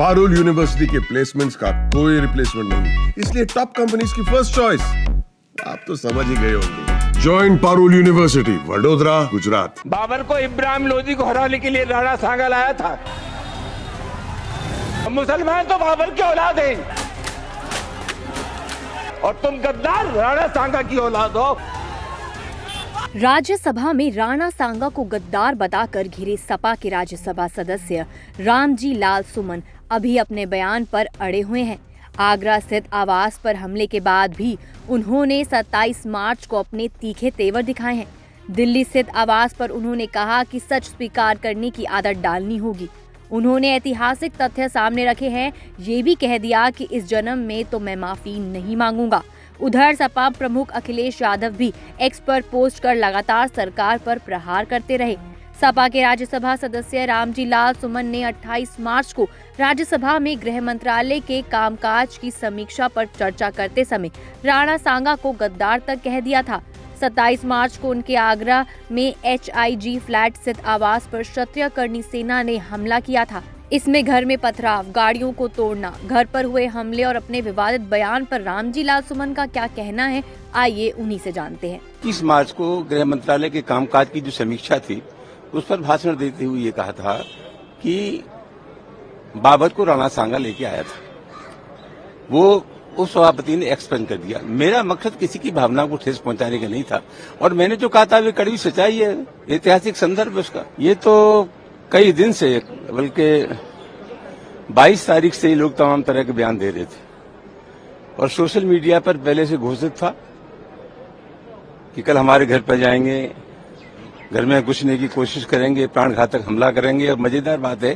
Parul university के placements का कोई रिप्लेसमेंट नहीं, इसलिए टॉप कंपनीज की फर्स्ट चॉइस। आप तो समझ ही गए होंगे। Join Parul university, Vadodara, Gujarat. बाबर को इब्राहिम लोदी को हराने के लिए राणा सांगा लाया था। मुसलमान तो बाबर की औलाद है और तुम गद्दार राणा सांगा की औलाद हो। राज्यसभा में राणा सांगा को गद्दार बताकर घिरे सपा के राज्यसभा सदस्य रामजी लाल सुमन अभी अपने बयान पर अड़े हुए हैं। आगरा स्थित आवास पर हमले के बाद भी उन्होंने 27 मार्च को अपने तीखे तेवर दिखाए हैं। दिल्ली स्थित आवास पर उन्होंने कहा कि सच स्वीकार करने की आदत डालनी होगी। उन्होंने ऐतिहासिक तथ्य सामने रखे हैं, ये भी कह दिया कि इस जन्म में तो मैं माफी नहीं मांगूंगा। उधर सपा प्रमुख अखिलेश यादव भी एक्स पर पोस्ट कर लगातार सरकार पर प्रहार करते रहे। सपा के राज्यसभा सदस्य रामजी लाल सुमन ने 28 मार्च को राज्यसभा में गृह मंत्रालय के कामकाज की समीक्षा पर चर्चा करते समय राणा सांगा को गद्दार तक कह दिया था। 27 मार्च को उनके आगरा में HIG फ्लैट स्थित आवास पर क्षत्रिय कर्णी सेना ने हमला किया था। इसमें घर में पथराव, गाड़ियों को तोड़ना, घर पर हुए हमले और अपने विवादित बयान पर रामजी लाल सुमन का क्या कहना है, आइए उन्हीं से जानते हैं। 30 मार्च को गृह मंत्रालय के कामकाज की जो समीक्षा थी उस पर भाषण देते हुए ये कहा था कि बाबर को राणा सांगा लेके आया था। वो उस सभापति ने एक्सप्लेन कर दिया। मेरा मकसद किसी की भावना को ठेस पहुंचाने का नहीं था और मैंने जो कहा था वे कड़वी सच्चाई है, ऐतिहासिक संदर्भ है उसका। ये तो कई दिन से, बल्कि 22 तारीख से ये लोग तमाम तरह के बयान दे रहे थे और सोशल मीडिया पर पहले से घोषित था कि कल हमारे घर पर जाएंगे, घर में घुसने की कोशिश करेंगे, प्राण घातक हमला करेंगे। और मजेदार बात है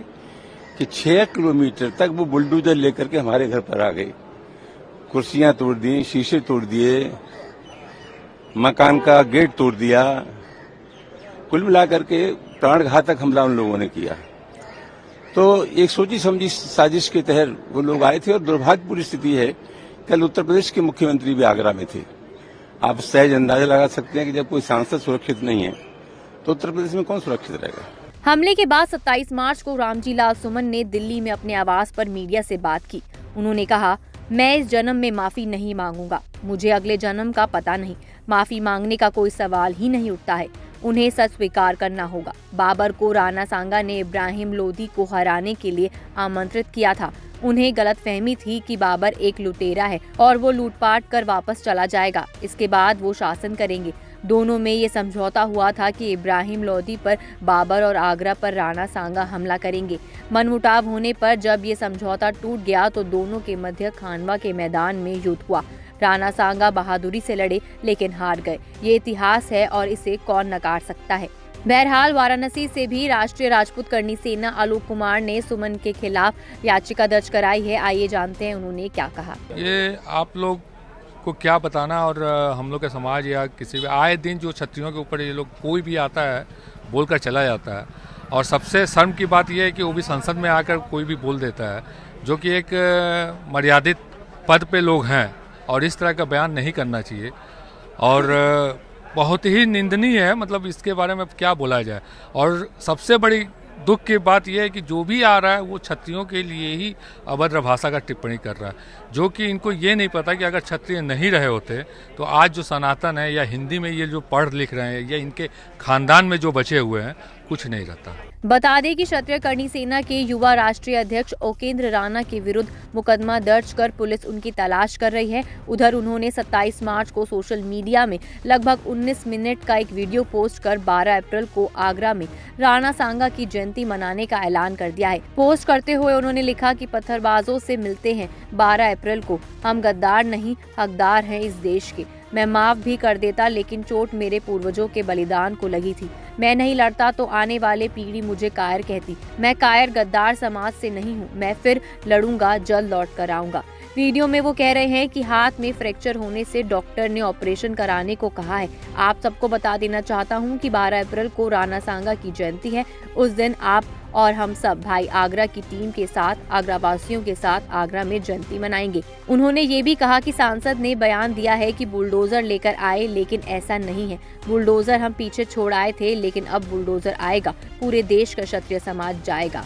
कि 6 किलोमीटर तक वो बुलडोजर लेकर के हमारे घर पर आ गए, कुर्सियां तोड़ दी, शीशे तोड़ दिए, मकान का गेट तोड़ दिया। कुल मिलाकर के प्राण घातक हमला उन लोगों ने किया। तो एक सोची समझी साजिश के तहत वो लोग आए थे और दुर्भाग्यपूर्ण स्थिति है, कल उत्तर प्रदेश के मुख्यमंत्री भी आगरा में थे। आप सहज अंदाजा लगा सकते हैं कि जब कोई सांसद सुरक्षित नहीं है तो उत्तर प्रदेश में कौन सुरक्षित रहेगा। हमले के बाद 27 मार्च को रामजी लाल सुमन ने दिल्ली में अपने आवास पर मीडिया से बात की। उन्होंने कहा, मैं इस जन्म में माफी नहीं मांगूंगा, मुझे अगले जन्म का पता नहीं, माफी मांगने का कोई सवाल ही नहीं उठता है, उन्हें सच स्वीकार करना होगा। बाबर को राणा सांगा ने इब्राहिम लोदी को हराने के लिए आमंत्रित किया था। उन्हें गलतफहमी थी कि बाबर एक लुटेरा है और वो लूटपाट कर वापस चला जाएगा, इसके बाद वो शासन करेंगे। दोनों में ये समझौता हुआ था कि इब्राहिम लोदी पर बाबर और आगरा पर राणा सांगा हमला करेंगे। मनमुटाव होने पर जब ये समझौता टूट गया तो दोनों के मध्य खानवा के मैदान में युद्ध हुआ। राणा सांगा बहादुरी से लड़े लेकिन हार गए। ये इतिहास है और इसे कौन नकार सकता है। बहरहाल वाराणसी से भी राष्ट्रीय राजपूत कर्णी सेना आलोक कुमार ने सुमन के खिलाफ याचिका दर्ज कराई है। आइए जानते हैं उन्होंने क्या कहा। ये आप लोग को क्या बताना, और हम लोग के समाज या किसी भी आए दिन जो क्षत्रियों के ऊपर ये लोग कोई भी आता है बोलकर चला जाता है। और सबसे शर्म की बात यह है कि वो भी संसद में आकर कोई भी बोल देता है, जो कि एक मर्यादित पद पे लोग हैं और इस तरह का बयान नहीं करना चाहिए और बहुत ही निंदनीय है। मतलब इसके बारे में क्या बोला जाए। और सबसे बड़ी दुख की बात यह है कि जो भी आ रहा है वो क्षत्रियों के लिए ही अभद्र भाषा का टिप्पणी कर रहा है, जो कि इनको ये नहीं पता कि अगर क्षत्रिय नहीं रहे होते तो आज जो सनातन है या हिंदी में ये जो पढ़ लिख रहे हैं या इनके खानदान में जो बचे हुए हैं कुछ नहीं रहता। बता दें कि क्षत्रिय कर्णी सेना के युवा राष्ट्रीय अध्यक्ष ओकेंद्र राणा के विरुद्ध मुकदमा दर्ज कर पुलिस उनकी तलाश कर रही है। उधर उन्होंने 27 मार्च को सोशल मीडिया में लगभग 19 मिनट का एक वीडियो पोस्ट कर 12 अप्रैल को आगरा में राणा सांगा की जयंती मनाने का ऐलान कर दिया है। पोस्ट करते हुए उन्होंने लिखा कि पत्थरबाजों से मिलते हैं 12 अप्रैल को, हम गद्दार नहीं हकदार हैं इस देश के। मैं माफ भी कर देता लेकिन चोट मेरे पूर्वजों के बलिदान को लगी थी। मैं नहीं लड़ता तो आने वाले पीढ़ी मुझे कायर कहती। मैं कायर गद्दार समाज से नहीं हूँ, मैं फिर लड़ूंगा, जल्द लौट कर आऊंगा। वीडियो में वो कह रहे हैं कि हाथ में फ्रैक्चर होने से डॉक्टर ने ऑपरेशन कराने को कहा है। आप सबको बता देना चाहता हूँ कि 12 अप्रैल को राणा सांगा की जयंती है। उस दिन आप और हम सब भाई आगरा की टीम के साथ, आगरा वासियों के साथ आगरा में जयंती मनाएंगे। उन्होंने ये भी कहा कि सांसद ने बयान दिया है कि बुलडोजर लेकर आए, लेकिन ऐसा नहीं है। बुलडोजर हम पीछे छोड़ आए थे, लेकिन अब बुलडोजर आएगा, पूरे देश का क्षत्रिय समाज जाएगा।